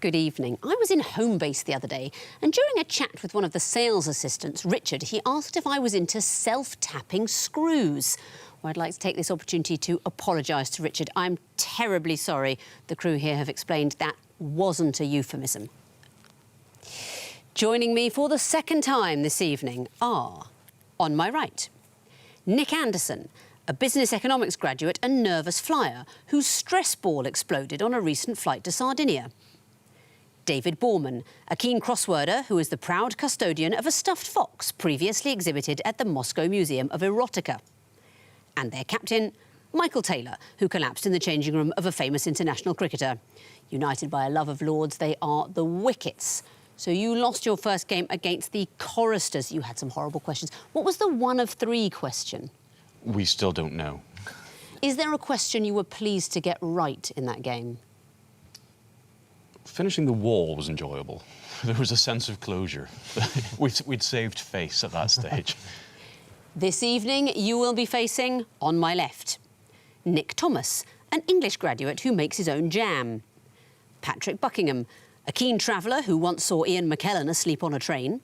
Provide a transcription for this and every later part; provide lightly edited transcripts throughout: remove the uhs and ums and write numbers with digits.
Good evening. I was in Homebase the other day, and during a chat with one of the sales assistants, Richard, he asked if I was into self-tapping screws. Well, I'd like to take this opportunity to apologise to Richard. I'm terribly sorry. The crew here have explained that wasn't a euphemism. Joining me for the second time this evening are, on my right, Nick Anderson, a business economics graduate and nervous flyer whose stress ball exploded on a recent flight to Sardinia. David Borman, a keen crossworder who is the proud custodian of a stuffed fox previously exhibited at the Moscow Museum of Erotica. And their captain, Michael Taylor, who collapsed in the changing room of a famous international cricketer. United by a love of Lords, they are the Wickets. So you lost your first game against the choristers. You had some horrible questions. What was the 1 of 3 question? We still don't know. Is there a question you were pleased to get right in that game? Finishing the wall was enjoyable. There was a sense of closure. We'd saved face at that stage. This evening, you will be facing, on my left, Nick Thomas, an English graduate who makes his own jam. Patrick Buckingham, a keen traveller who once saw Ian McKellen asleep on a train.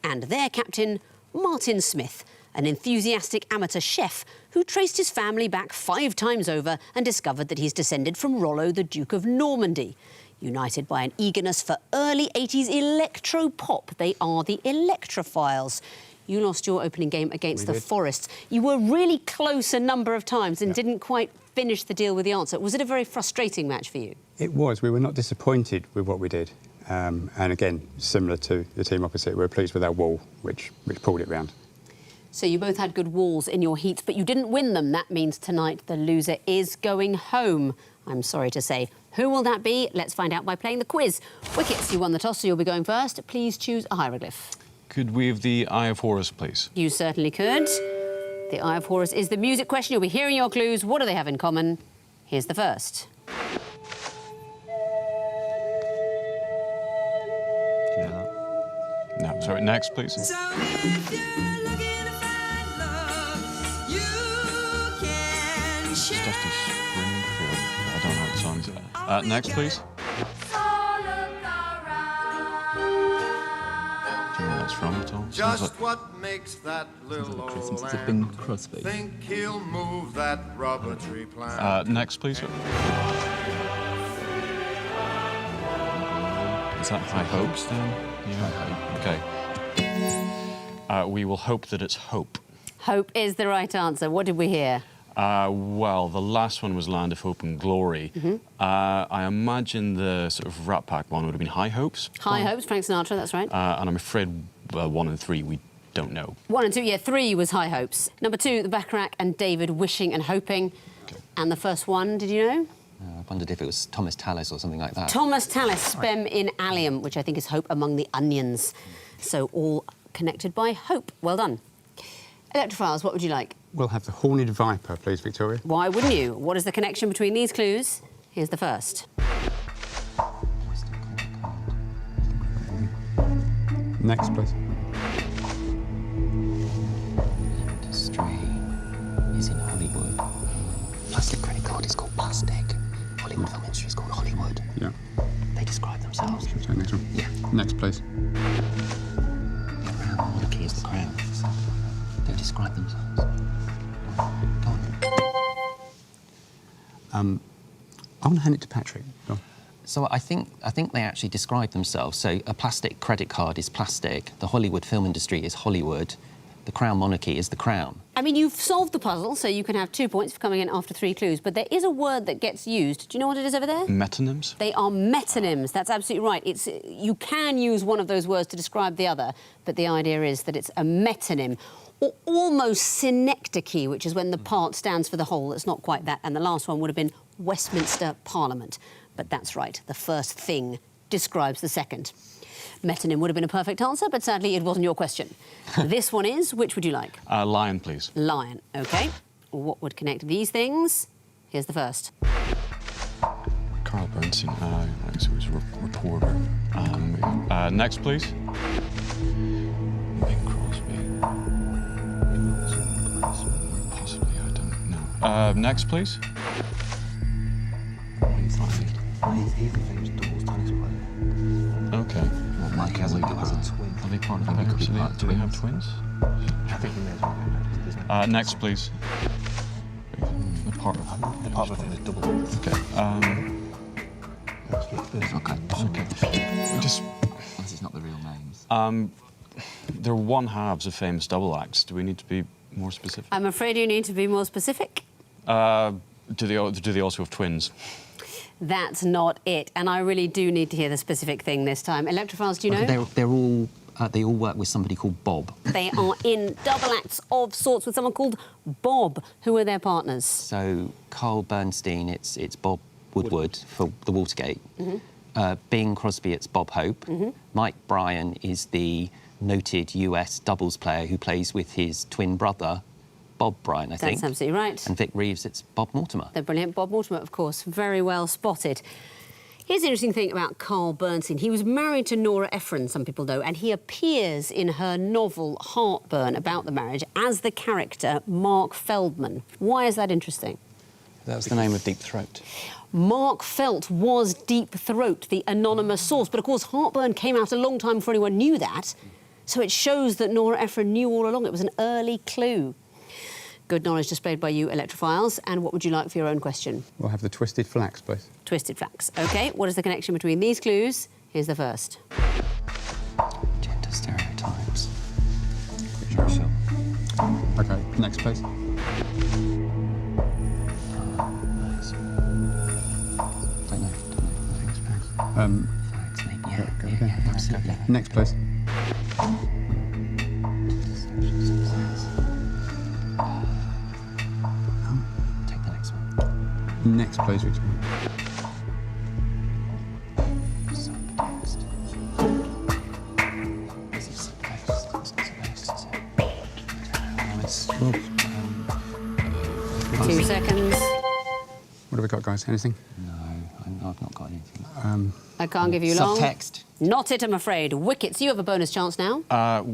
And their captain, Martin Smith, an enthusiastic amateur chef who traced his family back 5 times over and discovered that he's descended from Rollo, the Duke of Normandy. United by an eagerness for early 80s electro-pop, they are the Electrophiles. You lost your opening game against the Forests. You were really close a number of times and didn't quite finish the deal with the answer. Was it a very frustrating match for you? It was. We were not disappointed with what we did. And again, similar to the team opposite, we were pleased with our wall, which pulled it round. So you both had good walls in your heats, but you didn't win them. That means tonight the loser is going home, I'm sorry to say. Who will that be? Let's find out by playing the quiz. Wickets, you won the toss, so you'll be going first. Please choose a hieroglyph. Could we have the Eye of Horus, please? You certainly could. The Eye of Horus is the music question. You'll be hearing your clues. What do they have in common? Here's the first. Do you know that? No. Sorry, next, please. So if you're looking to find love, you can share. Dusty Springfield. I don't know what the song's. Next, please. Do you know where that's from at all? Just what makes that little old lamb think he'll move that rubber tree plant? Next, please. Is that High Hopes then? Yeah. Okay. We will hope that it's hope. Hope is the right answer. What did we hear? Well, the last one was Land of Hope and Glory. I imagine the sort of Rat Pack one would have been High Hopes. High Hopes, Frank Sinatra, that's right. And I'm afraid 1 and 3 we don't know. 1 and 2, yeah, 3 was High Hopes. Number 2, the Bacharach and David Wishing and Hoping. Okay. And the first one, did you know? I wondered if it was Thomas Tallis or something like that. Thomas Tallis, Spem in Allium, which I think is Hope Among the Onions. So all connected by hope. Well done. Electrophiles, what would you like? We'll have the Horned Viper, please, Victoria. Why wouldn't you? What is the connection between these clues? Here's the first. Next, please. Industry is in Hollywood. Plastic credit card is called plastic. Hollywood film industry is called Hollywood. Yeah. They describe themselves. Should we take next one? Yeah. Next, please. The crown monarchy is the crown. They describe themselves. Go on. I want to hand it to Patrick. Go on. So I think they actually describe themselves. So a plastic credit card is plastic. The Hollywood film industry is Hollywood. The crown monarchy is the crown. I mean, you've solved the puzzle, so you can have 2 points for coming in after 3 clues, but there is a word that gets used. Do you know what it is over there? Metonyms? They are metonyms. That's absolutely right. You can use one of those words to describe the other, but the idea is that it's a metonym, or almost synecdoche, which is when the part stands for the whole. It's not quite that. And the last one would have been Westminster Parliament. But that's right. The first thing describes the second. Metonym would have been a perfect answer, but sadly it wasn't your question. This one is, which would you like? Lion, please. Lion, OK. What would connect these things? Here's the first. Carl Bernstein, right, so he's a reporter. Next, please. Bing Crosby. Possibly, I don't know. Next, please. He's the famous doubles tennis player. has a twin. Are they part of the Vickers? Do they have twins? I think he may as well get that. Next, please. The part of The part of the thing is double. Okay. Okay. Just This is not the real names. they're one halves of famous double acts. Do we need to be more specific? I'm afraid you need to be more specific. Do they also have twins? That's not it. And I really do need to hear the specific thing this time. Electrophiles, do you know? They're all. They all work with somebody called Bob. They are in double acts of sorts with someone called Bob. Who are their partners? So Carl Bernstein, it's Bob Woodward for the Watergate. Bing Crosby, it's Bob Hope. Mike Bryan is the noted US doubles player who plays with his twin brother, Bob Bryan, I think. That's absolutely right. And Vic Reeves, it's Bob Mortimer. The brilliant Bob Mortimer, of course. Very well spotted. Here's the interesting thing about Carl Bernstein. He was married to Nora Ephron, some people know, and he appears in her novel Heartburn about the marriage as the character Mark Feldman. Why is that interesting? That was the name of Deep Throat. Mark Felt was Deep Throat, the anonymous source. But, of course, Heartburn came out a long time before anyone knew that. So it shows that Nora Ephron knew all along. It was an early clue. Good knowledge displayed by you, Electrophiles. And what would you like for your own question? We'll have the twisted flax, please. Twisted flax. OK, what is the connection between these clues? Here's the first. Gender stereotypes. OK, next, please. Yeah, absolutely. Next, please. Take the next one. Next, please, which one? Subtext. Is it subtext? It's not subtext. 2 seconds. What have we got, guys? Anything? No, I've not got anything. I can't give you long. Subtext. Not it, I'm afraid. Wickets, you have a bonus chance now.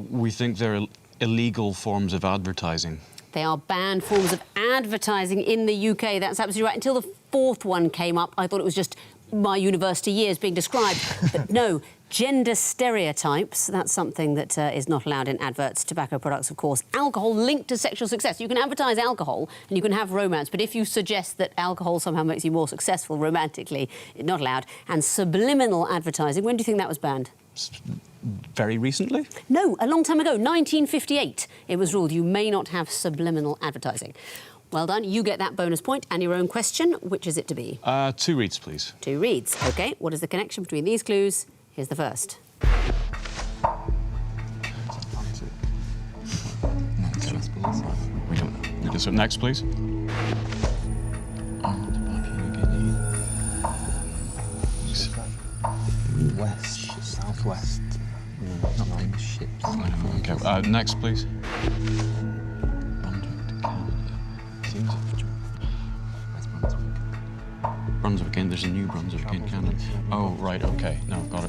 We think they're illegal forms of advertising. They are banned forms of advertising in the UK. That's absolutely right. Until the fourth one came up, I thought it was just my university years being described. But no, gender stereotypes, that's something that is not allowed in adverts. Tobacco products, of course. Alcohol linked to sexual success. You can advertise alcohol and you can have romance, but if you suggest that alcohol somehow makes you more successful romantically, it's not allowed. And subliminal advertising, when do you think that was banned? Very recently? No, a long time ago, 1958. It was ruled you may not have subliminal advertising. Well done. You get that bonus point and your own question. Which is it to be? 2 reads, please. 2 reads. OK, what is the connection between these clues? Here's the first. We don't need this. So next, please. West, southwest. Not famous ships. Okay, next, please. Brunswick, there's a new Brunswick in Canada. Oh, right, OK. No, got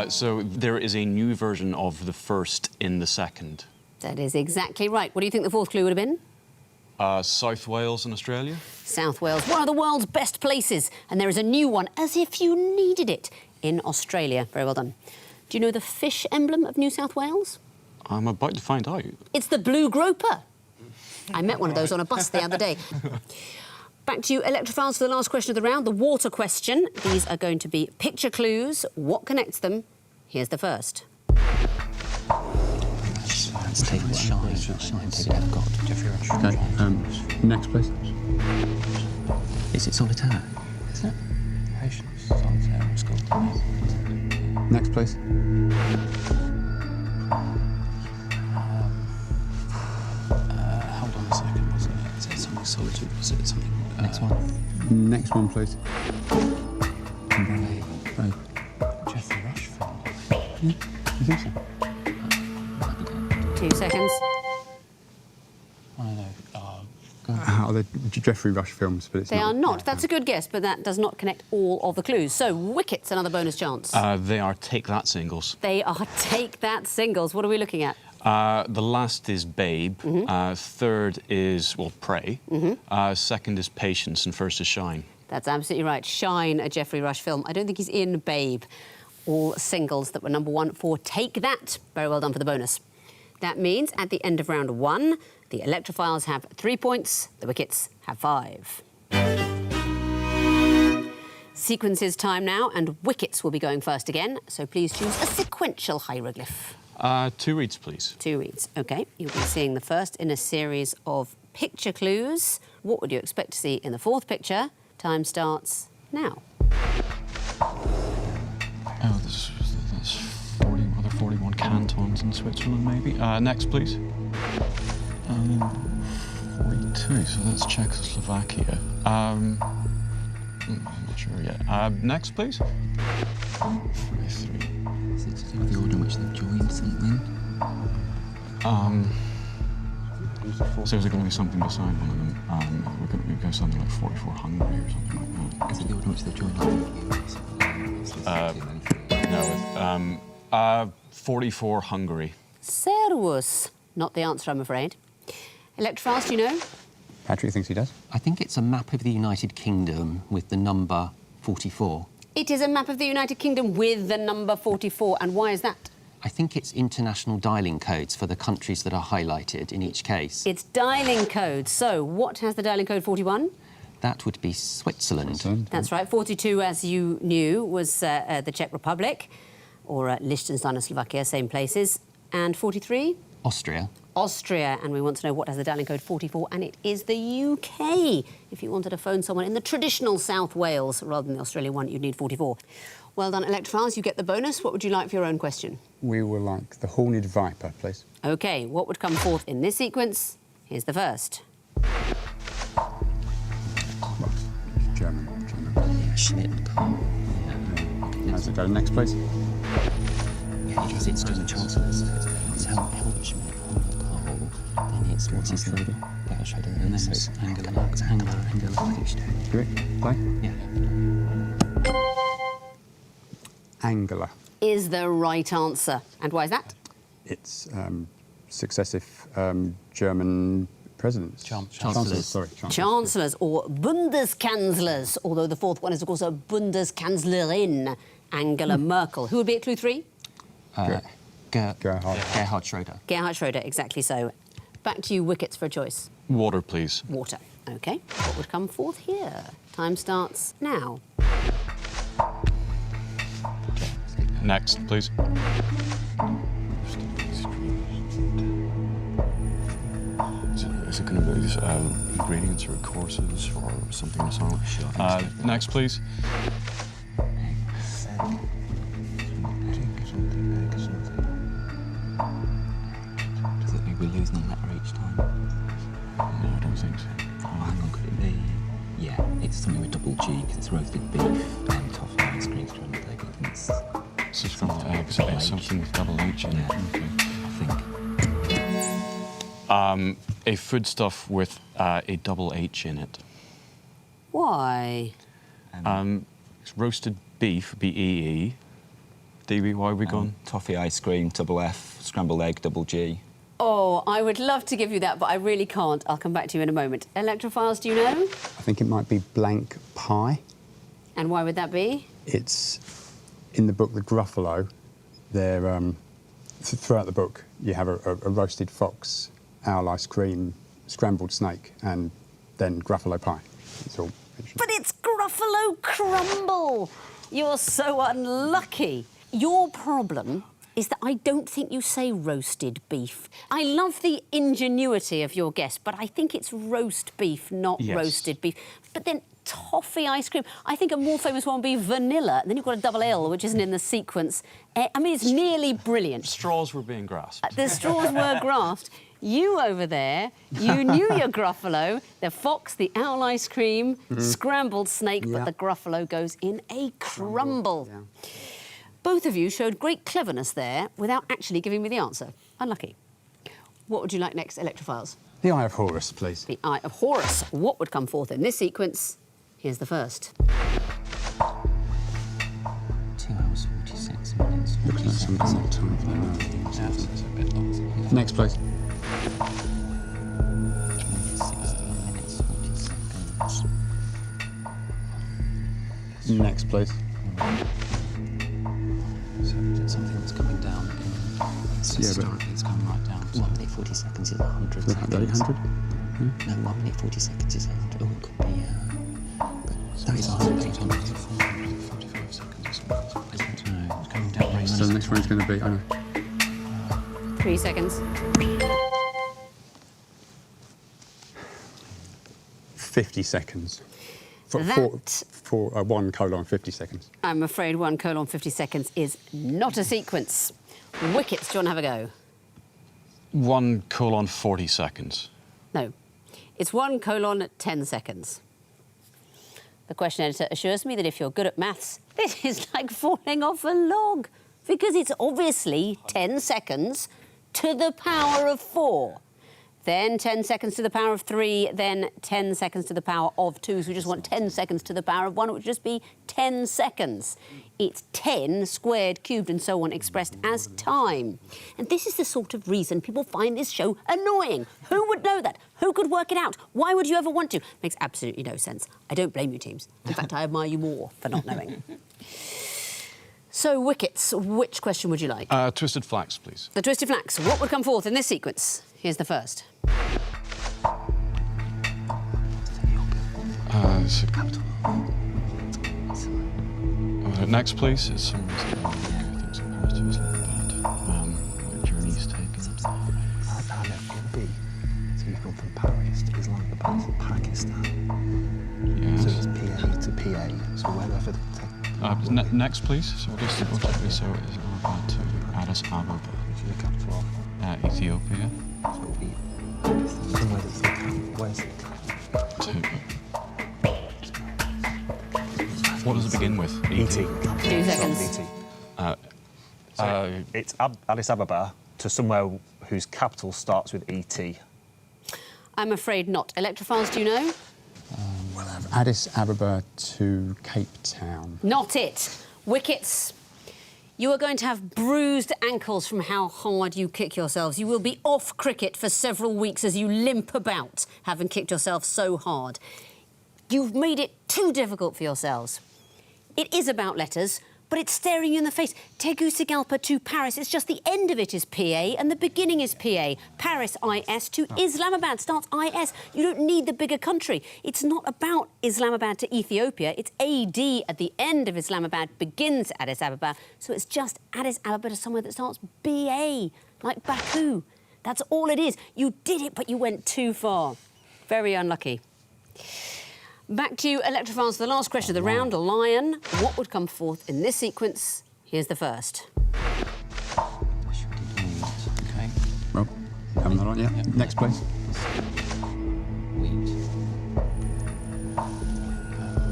it. So there is a new version of the first in the second. That is exactly right. What do you think the fourth clue would have been? South Wales in Australia? South Wales, one of the world's best places. And there is a new one, as if you needed it, in Australia. Very well done. Do you know the fish emblem of New South Wales? I'm about to find out. It's the blue groper. I met one of those on a bus the other day. Back to you, Electrophiles, for the last question of the round, the water question. These are going to be picture clues. What connects them? Here's the first. Let's take the shine. Shine, take it out of God. Jeffrey Rush. OK, next, please. Is it solitaire? Is it? Patience, solitaire, school. Next, please. Hold on a second, wasn't it? Is it something solitude? Is it something... Next one. Next one, please. Jeffrey Rush film. You think so? 2 seconds. I don't know. Are they Jeffrey Rush films? But it's They not. are not. That's a good guess, but that does not connect all of the clues. So, Wickets, another bonus chance. They are Take That singles. They are Take That singles. What are we looking at? The last is Babe. Third is, well, Pray. Second is Patience, and first is Shine. That's absolutely right. Shine, a Jeffrey Rush film. I don't think he's in Babe. all singles that were number 1 for Take That. Very well done for the bonus. That means at the end of round 1, the Electrophiles have 3 points, the Wickets have 5. Sequences time now, and Wickets will be going first again, so please choose a sequential hieroglyph. 2 reads, please. 2 reads. OK, you'll be seeing the first in a series of picture clues. What would you expect to see in the 4th picture? Time starts now. Oh, there's 41 cantons in Switzerland, maybe. Next, please. 42, so that's Czechoslovakia. I'm not sure yet. Next, please. 43. Is it to do with the order in which they've joined something? So is there going to be something beside one of them? We're going to go something like 44 Hungary or something like that. Is it the order in which they've joined? No, 44 Hungary. Servus. Not the answer, I'm afraid. Electrophiles, do you know? Patrick thinks he does. I think it's a map of the United Kingdom with the number 44. It is a map of the United Kingdom with the number 44. And why is that? I think it's international dialing codes for the countries that are highlighted in each case. It's dialing code. So what has the dialing code 41? That would be Switzerland. That's right. 42, as you knew, was the Czech Republic, or Liechtenstein and Slovakia, same places. And 43? Austria. Austria. And we want to know what has the dialing code 44, and it is the UK. If you wanted to phone someone in the traditional South Wales rather than the Australian one, you'd need 44. Well done, Electrophiles. You get the bonus. What would you like for your own question? We will like the horned viper, please. OK, what would come forth in this sequence? Here's the first. German. Schmidt. How's it go? Next, please. Yeah, because it's doing the chancellors. It's Helmut Schmidt, Kohl, then it's what's his name? Bergschroeder, and then it's Angela. It's Angela. Do it. Play. Yeah. Angela. Is the right answer. And why is that? It's successive German presidents. Chancellors. Sorry. Chancellors or Bundeskanzlers, although the 4th one is, of course, a Bundeskanzlerin, Angela Merkel. Who would be at clue 3? Gerhard Schroeder. Gerhard Schroeder, exactly so. Back to you, Wickets, for a choice. Water, please. Water. OK. What would come forth here? Time starts now. Next, please. Is it going to be ingredients or courses or something or so? Next, please. Does it mean we're losing a letter each time? No, I don't think so. Oh, hang on, could it be? Yeah, it's something with double G because it's roasted beef and toffee ice cream scrambled egg. It's So scrambled eggs, so it's something with double H in it. Yeah. Okay. I think. A foodstuff with a double H in it. Why? It's roasted beef, B-E-E. DB, why are we gone? Toffee ice cream, double F, scrambled egg, double G. Oh, I would love to give you that, but I really can't. I'll come back to you in a moment. Electrophiles, do you know? I think it might be blank pie. And why would that be? It's in the book The Gruffalo. They're throughout the book you have a roasted fox, owl ice cream, scrambled snake, and then Gruffalo pie. It's all mentioned. But it's Gruffalo crumble. You're so unlucky. Your problem is that I don't think you say roasted beef. I love the ingenuity of your guess, but I think it's roast beef, not Yes. roasted beef. But then toffee ice cream. I think a more famous one would be vanilla. And then you've got a double L, which isn't in the sequence. I mean, it's nearly brilliant. Straws were being grasped. The straws were grasped. You over there, you knew your Gruffalo, the fox, the owl ice cream, scrambled snake, but Yeah. the Gruffalo goes in a crumble. Yeah. Both of you showed great cleverness there without actually giving me the answer. Unlucky. What would you like next, Electrophiles? The Eye of Horus, please. The Eye of Horus. What would come forth in this sequence? Here's the first. 2 hours, 46 minutes. Looks like some time for that. Next, please. 16 minutes, 40 seconds. Next, please. historically it's gone right down. 1 minute 40 seconds is 100 seconds. 800? No, 1 minute 40 seconds is 800. Oh, it could be. But that is 100. 45 seconds or something. I don't know. It's coming down very So the next one's going to be, I know, 3 seconds. 50 seconds. That- 1:50 seconds. I'm afraid 1:50 seconds is not a sequence. Wickets, do you want to have a go? 1:40 seconds. No. It's 1:10 seconds. The question editor assures me that if you're good at maths, this is like falling off a log, because it's obviously 10 seconds to the power of 4. Then 10 seconds to the power of 3, then 10 seconds to the power of 2. So we just want 10 seconds to the power of 1. It would just be 10 seconds. It's 10 squared, cubed, and so on, expressed as time. And this is the sort of reason people find this show annoying. Who would know that? Who could work it out? Why would you ever want to? Makes absolutely no sense. I don't blame you, teams. In fact, I admire you more for not knowing. So, Wickets, which question would you like? Twisted flax, please. The twisted flax. What would come forth in this sequence? Here's the first. Next, please. It's some reason I think sometimes it's like bad. Like journeys taken. I know it would be. So you've gone from Paris to Islamabad to Pakistan. Yes. So it's PA to PA. So wherever the Next, please. So I guess automatically, so it's Islamabad to Addis Ababa. which is the capital of, Ethiopia. so it will be somewhere that's the capital. Where's it? What does it begin with? ET. 2 seconds. It's Addis Ababa to somewhere whose capital starts with ET. I'm afraid not. Electrophiles, do you know? We'll have Addis Ababa to Cape Town. Not it. Wickets. You are going to have bruised ankles from how hard you kick yourselves. You will be off cricket for several weeks as you limp about, having kicked yourself so hard. You've made it too difficult for yourselves. It is about letters, but it's staring you in the face. Tegucigalpa to Paris. It's just the end of it is PA and the beginning is PA. Paris, IS, to Islamabad starts IS. You don't need the bigger country. It's not about Islamabad to Ethiopia. It's AD at the end of Islamabad begins Addis Ababa. So it's just Addis Ababa to somewhere that starts BA, like Baku. That's all it is. You did it, but you went too far. Very unlucky. Back to you, Electrophiles, for the last question of the round. Lion, what would come forth in this sequence? Here's the first. Okay. Rob, haven't that on yet? Yep. Next, please. Wheat.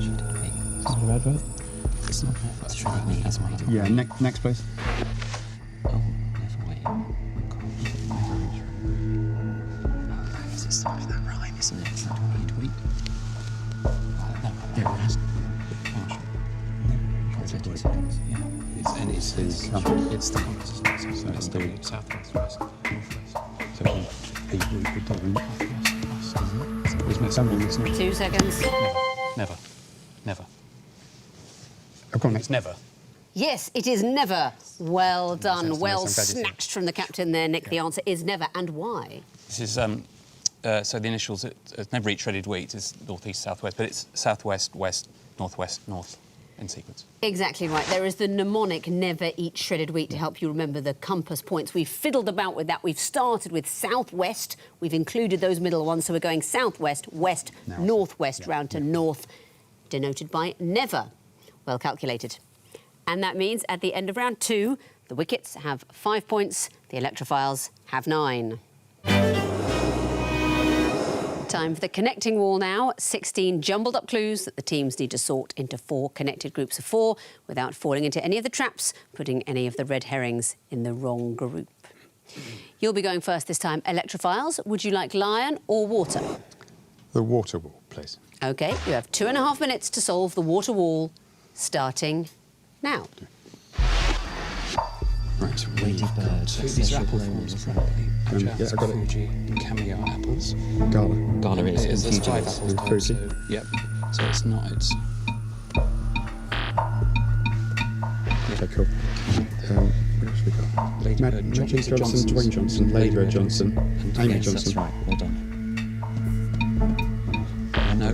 Shredded wheat. Is it red road? It's not red. It's shredded wheat. That's why. Yeah, next, please. Oh, never wheat. Is it starting that rhyme, isn't it? It's not wheat, wheat. Yeah, it has. It's the compass, isn't it? So it's the southwest, west, northwest. So we could do it. 2 seconds. Never. Never. I've gone It's never. Yes, it is never. Well done. Sense to Well me, so I'm glad you said snatched from the captain there, Nick. The answer is never. And why? This is so the initials. It's never eat shredded wheat. It's northeast, southwest, but it's southwest, west, northwest, north in sequence. Exactly right. There is the mnemonic never eat shredded wheat to help you remember the compass points. We've fiddled about with that. We've started with southwest. We've included those middle ones. So we're going southwest, west, northwest, round to north, denoted by never. Well calculated. And that means at the end of round 2, the Wickets have 5 points, the Electrophiles have 9. Time for the connecting wall now. 16 jumbled up clues that the teams need to sort into 4 connected groups of 4 without falling into any of the traps, putting any of the red herrings in the wrong group. You'll be going first this time. Electrophiles, would you like lion or water? The water wall, please. OK, you have 2.5 minutes to solve the water wall, starting now. Right. Ladybird. These are apple forms, probably. Yeah, I got it. Fuji, cameo apples. Gala. Gala is There's Fuji. 5 apples total, Fuji. so, yep. So it's not, it's... Okay, cool. else we got? Lady Bird, Magic Johnson, Johnson, Dwayne Johnson, Lady Bird Johnson, and Amy yes, Johnson. that's right. Well done. No,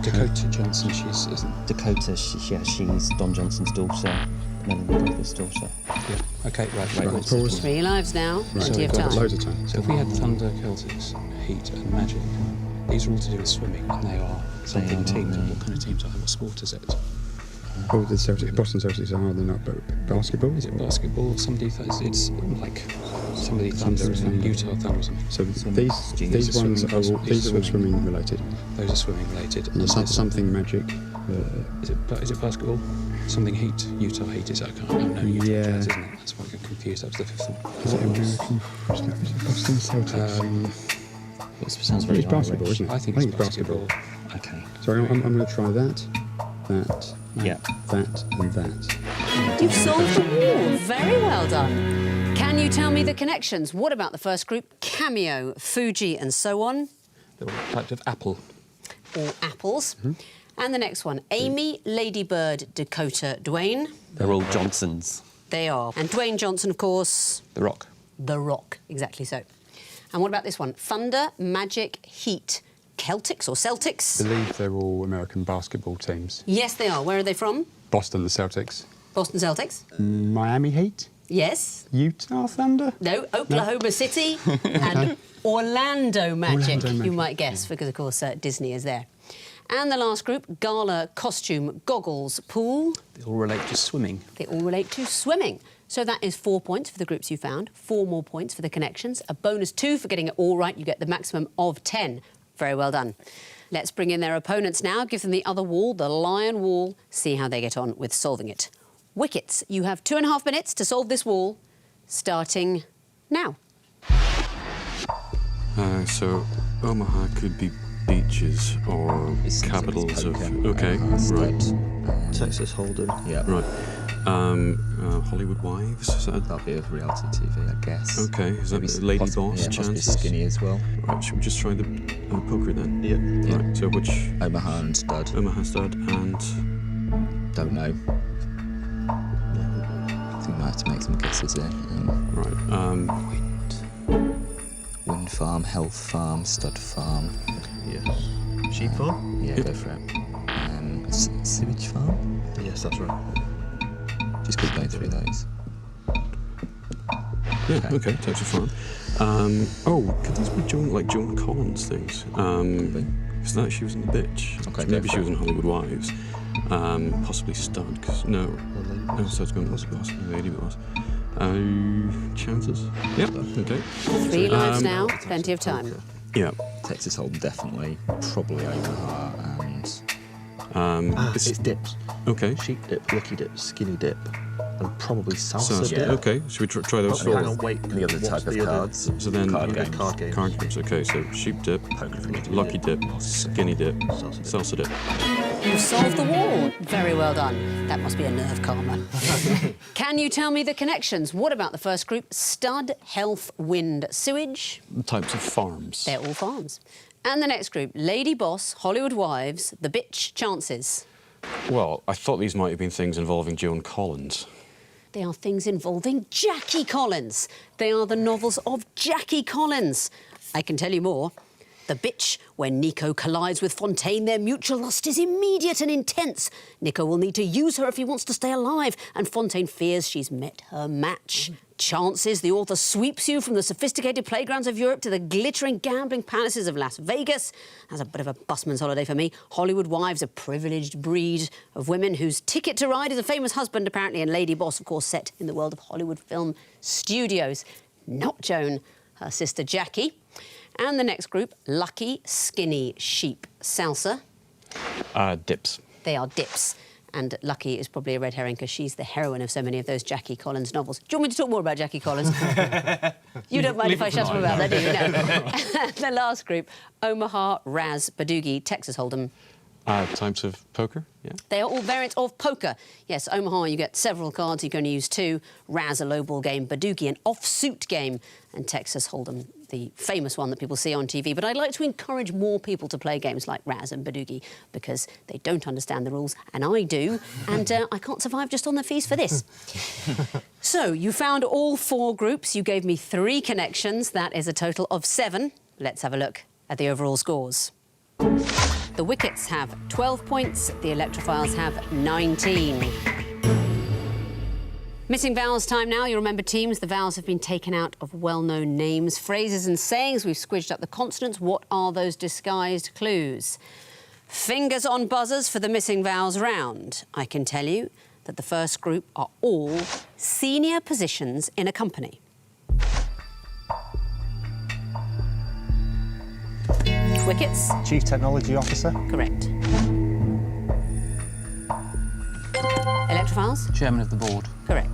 Dakota Johnson. She's isn't. Dakota, she's Don Johnson's daughter, Melanie Brother's daughter. Yeah. Okay. Right. Right, What's pause. 3 lives now. Right, Plenty of we've got time. loads of time. So if we had Thunder, Celtics, Heat, and Magic, these are all to do with swimming, and they are something are, teams. aren't And what kind of teams are they? What sport is it? Oh, the Celtics, Boston Celtics are they not basketball? Is it basketball? Somebody it's like somebody Thunder, isn't it? Utah Thunder or something. So these ones are all swimming related. Those are swimming related. And something magic. Is it basketball? Something Heat, Utah Heat. Is that I don't know Utah Yeah. Jazz, isn't it? That's why I get confused. That was the fifth one. Is it American? Is it Boston Celtics? It sounds I very think it's basketball, Irish. isn't it? I think it's basketball. Okay. So I'm going to try that, Yeah. that, and that. You've solved the wall. Very well done. Can you tell me the connections? What about the first group? Cameo, Fuji, and so on. They're all types of apple. All apples. And the next one, Amy, Ladybird, Dakota, Dwayne. They're all Johnsons. They are. And Dwayne Johnson, of course. The Rock. The Rock, exactly so. And what about this one? Thunder, Magic, Heat, Celtics or Celtics? I believe they're all American basketball teams. Yes, they are. Where are they from? Boston, the Celtics. Boston Celtics? Miami Heat? Yes. Utah Thunder? No, Oklahoma City and Orlando Magic, you might guess, because, of course, Disney is there. And the last group, Gala, Costume, Goggles, Pool. They all relate to swimming. They all relate to swimming. So that is 4 points for the groups you found, 4 more points for the connections, a bonus 2 for getting it all right. You get the maximum of 10. Very well done. Let's bring in their opponents now, give them the other wall, the lion wall, see how they get on with solving it. Wickets, you have 2.5 minutes to solve this wall, starting now. So Omaha could be beaches or capitals of. Okay, right. Texas Hold'em. Yeah. Right. Hollywood Wives. Is that? That'll be a reality TV, I guess. Okay. Is that Maybe Lady possibly, Boss yeah, must be chances? Skinny as well. Right. Should we just try the poker then? Yeah. Right. So which? Omaha and Stud. Omaha Stud and. Don't know. I think we might have to make some guesses there. Right. Wind Farm, Health Farm, Stud Farm. Yeah. Sheep Farm? Yeah, go for it. Sewage Farm? Yes, that's right. Just keep going through those. Yeah. Okay. Types of farm. Could these be Joan Collins things? Because that she was in The Bitch. Okay, So maybe she was in Hollywood Wives. Possibly Stud. Because no, Stud's going possibly Lady Boss. Chances? Yep. Okay. 3 lives now, plenty of time. Yeah. Texas Hold'em definitely. Probably Omaha and. It's dips. Okay. Sheep dip, lucky dip, skinny dip, and probably salsa yeah. dip. Okay. Should we try those? Oh, hang on, wait. The other What's type of the other- cards. So then Card games. Card games. Card games. Okay. So sheep dip, lucky dip, skinny dip, salsa dip. You solved the wall. Very well done. That must be a nerve calmer. Can you tell me the connections? What about the first group? Stud, Health, Wind, Sewage. Types of farms. They're all farms. And the next group, Lady Boss, Hollywood Wives, The Bitch, Chances. Well, I thought these might have been things involving Joan Collins. They are things involving Jackie Collins. They are the novels of Jackie Collins. I can tell you more. The Bitch, when Nico collides with Fontaine, their mutual lust is immediate and intense. Nico will need to use her if he wants to stay alive, and Fontaine fears she's met her match. Chances, the author sweeps you from the sophisticated playgrounds of Europe to the glittering gambling palaces of Las Vegas. That's a bit of a busman's holiday for me. Hollywood Wives, a privileged breed of women whose ticket to ride is a famous husband, apparently, and Lady Boss, of course, set in the world of Hollywood film studios. Not Joan, her sister Jackie. And the next group, Lucky, Skinny, Sheep, Salsa. Dips. They are dips. And Lucky is probably a red herring because she's the heroine of so many of those Jackie Collins novels. Do you want me to talk more about Jackie Collins? You don't mind if I shut up about that, do you? No. The last group, Omaha, Raz, Badugi, Texas Hold'em. Types of poker, yeah. They are all variants of poker. Yes, Omaha, you get several cards, you can only use 2. Raz, a low ball game. Badugi, an off-suit game. And Texas Hold'em, the famous one that people see on TV, but I'd like to encourage more people to play games like Raz and Badoogie because they don't understand the rules, and I do, and I can't survive just on the fees for this. So, you found all 4 groups. You gave me 3 connections. That is a total of 7. Let's have a look at the overall scores. The Wickets have 12 points. The Electrophiles have 19. Missing vowels time now. You remember, teams, the vowels have been taken out of well-known names, phrases and sayings. We've squidged up the consonants. What are those disguised clues? Fingers on buzzers for the missing vowels round. I can tell you that the first group are all senior positions in a company. Wickets. Chief Technology Officer. Correct. Electrophiles. Chairman of the board. Correct.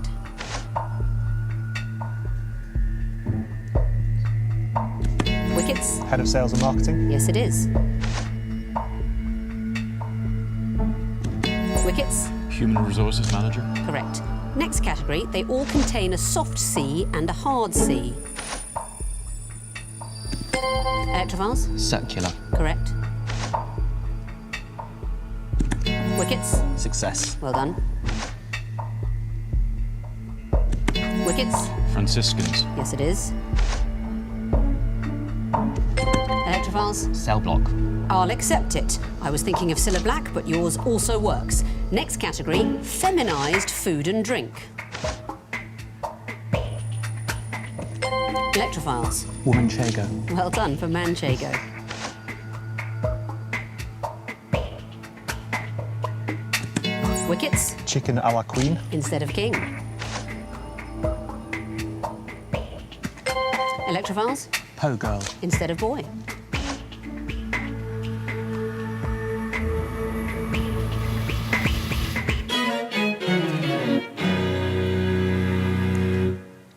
Wickets. Head of Sales and Marketing. Yes, it is. Wickets. Human Resources Manager. Correct. Next category, they all contain a soft C and a hard C. Electrophiles. Circular. Correct. Wickets. Success. Well done. Wickets. Franciscans. Yes, it is. Electrophiles. Cell block. I'll accept it. I was thinking of Cilla Black, but yours also works. Next category, feminised food and drink. Electrophiles. Womanchego. Well done for Manchego. Wickets. Chicken a la Queen. Instead of king. Electrophiles. Po girl. Instead of boy.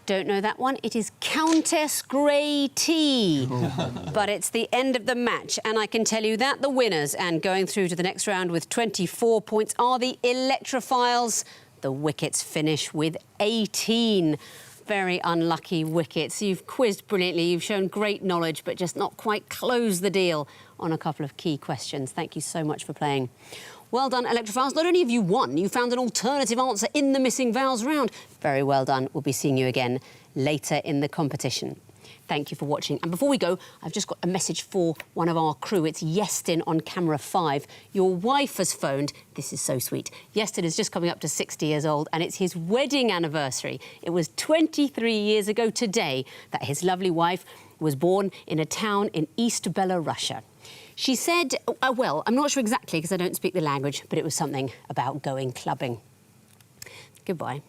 Don't know that one. It is Countess Grey Tea. But it's the end of the match, and I can tell you that the winners and going through to the next round with 24 points are the Electrophiles. The Wickets finish with 18. Very unlucky Wickets. You've quizzed brilliantly, you've shown great knowledge, but just not quite closed the deal on a couple of key questions. Thank you so much for playing. Well done, Electrophiles. Not only have you won, you found an alternative answer in the missing vowels round. Very well done. We'll be seeing you again later in the competition. Thank you for watching. And before we go, I've just got a message for one of our crew. It's Yestin on camera 5. Your wife has phoned. This is so sweet. Yestin is just coming up to 60 years old, and it's his wedding anniversary. It was 23 years ago today that his lovely wife was born in a town in East Belarus. She said, well, I'm not sure exactly because I don't speak the language, but it was something about going clubbing. Goodbye.